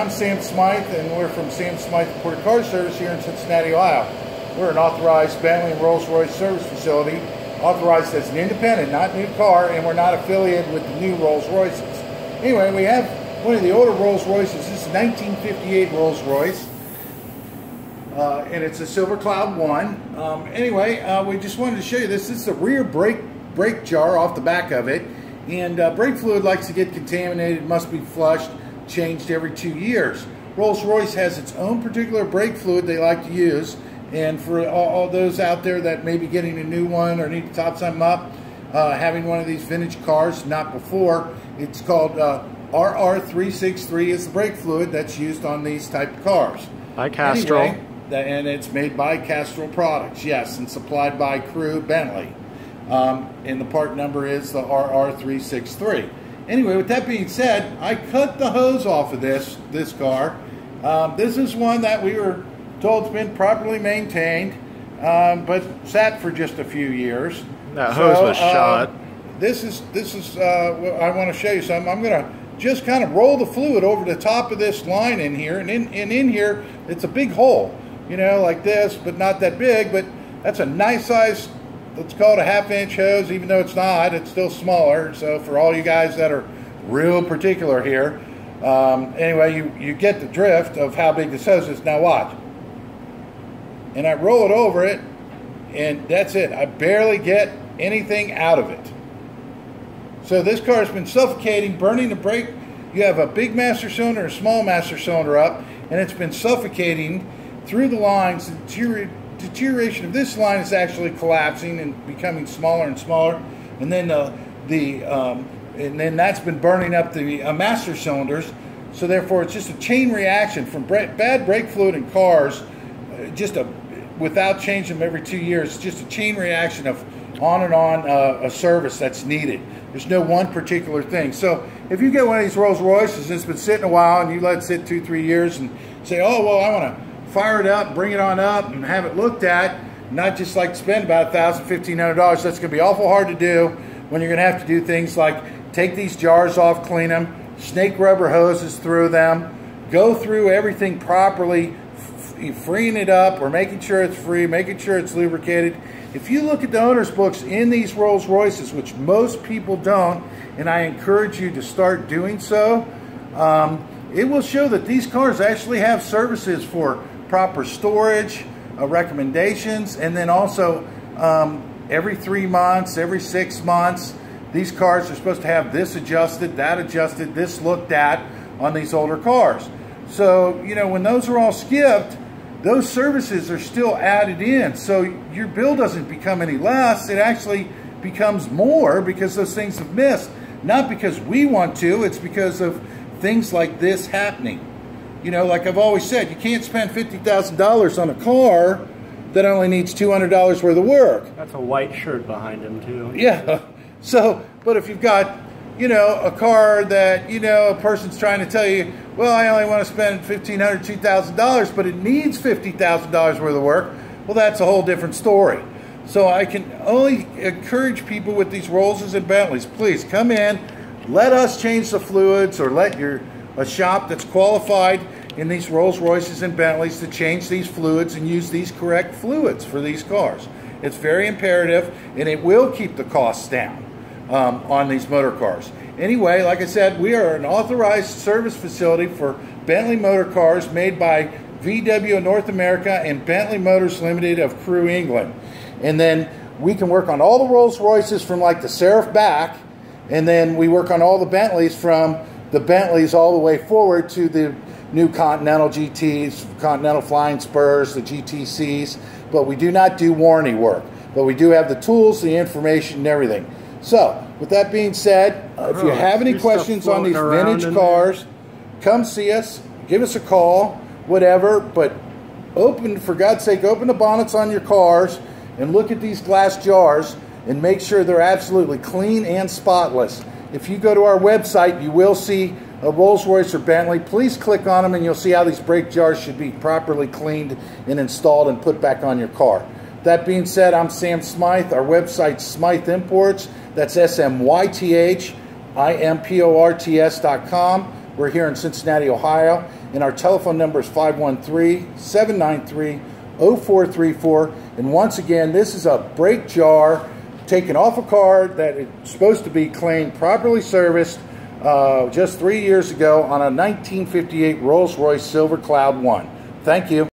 I'm Sam Smyth, and we're from Sam Smyth Motorcar Service here in Cincinnati, Ohio. We're an authorized Bentley and Rolls-Royce service facility, authorized as an independent, not new car, and we're not affiliated with the new Rolls-Royces. Anyway, we have one of the older Rolls-Royces. This is 1958 Rolls-Royce, and it's a Silver Cloud 1. Anyway, we just wanted to show you this. This is the rear brake jar off the back of it, and brake fluid likes to get contaminated, must be flushed, changed every 2 years. Rolls-Royce has its own particular brake fluid they like to use, and for all those out there that may be getting a new one or need to top something up, having one of these vintage cars, not before, it's called RR363 is the brake fluid that's used on these type of cars. By Castrol. Anyway, and it's made by Castrol Products, yes, and supplied by Crewe, Bentley. And the part number is the RR363. Anyway, with that being said, I cut the hose off of this car. This is one that we were told has been properly maintained, but sat for just a few years. That hose was shot. This is I want to show you something. I'm going to just kind of roll the fluid over the top of this line in here, and in here it's a big hole, you know, like this, but not that big. But that's a nice size. Let's call it a 1/2-inch hose, even though it's not, it's still smaller. So for all you guys that are real particular here, anyway, you get the drift of how big this hose is. Now watch. And I roll it over it, and that's it. I barely get anything out of it. So this car has been suffocating, burning the brake. You have a big master cylinder and a small master cylinder up, and it's been suffocating through the lines. The deterioration of this line is actually collapsing and becoming smaller and smaller, and then that's been burning up the master cylinders. So therefore, it's just a chain reaction from bad brake fluid in cars, without changing them every 2 years. It's just a chain reaction of on and on a service that's needed. There's no one particular thing. So if you get one of these Rolls-Royces that's been sitting a while and you let it sit 2-3 years and say, oh well, I want to fire it up, bring it on up, and have it looked at, not just like spend about $1,000, $1,500. That's going to be awful hard to do when you're going to have to do things like take these jars off, clean them, snake rubber hoses through them, go through everything properly, freeing it up or making sure it's free, making sure it's lubricated. If you look at the owner's books in these Rolls-Royces, which most people don't, and I encourage you to start doing so, it will show that these cars actually have services for proper storage, recommendations, and then also every 3 months, every 6 months, these cars are supposed to have this adjusted, that adjusted, this looked at on these older cars. So, you know, when those are all skipped, those services are still added in. So your bill doesn't become any less, it actually becomes more because those things have missed. Not because we want to, it's because of things like this happening. You know, like I've always said, you can't spend $50,000 on a car that only needs $200 worth of work. That's a white shirt behind him too. Yeah. So, but if you've got, you know, a car that, you know, a person's trying to tell you, well, I only want to spend $1,500, $2,000, but it needs $50,000 worth of work, well, that's a whole different story. So I can only encourage people with these Rollses and Bentleys, please come in, let us change the fluids, or let a shop that's qualified in these Rolls-Royces and Bentleys to change these fluids and use these correct fluids for these cars. It's very imperative, and it will keep the costs down on these motor cars. Anyway, like I said, we are an authorized service facility for Bentley motor cars made by VW North America and Bentley Motors Limited of Crewe, England. And then we can work on all the Rolls-Royces from like the Seraph back, and then we work on all the Bentleys from the Bentleys all the way forward to the new Continental GTs, Continental Flying Spurs, the GTCs, but we do not do warranty work. But we do have the tools, the information, and everything. So, with that being said, if you have any questions on these vintage cars, come see us, give us a call, whatever, but for God's sake, open the bonnets on your cars and look at these glass jars and make sure they're absolutely clean and spotless. If you go to our website, you will see a Rolls-Royce or Bentley. Please click on them and you'll see how these brake jars should be properly cleaned and installed and put back on your car. That being said, I'm Sam Smyth. Our website's Smyth Imports. That's SMYTHIMPORTS.com. We're here in Cincinnati, Ohio. and our telephone number is 513-793-0434. And once again, this is a brake jar taken off a car that is supposed to be claimed properly serviced just 3 years ago on a 1958 Rolls-Royce Silver Cloud 1. Thank you.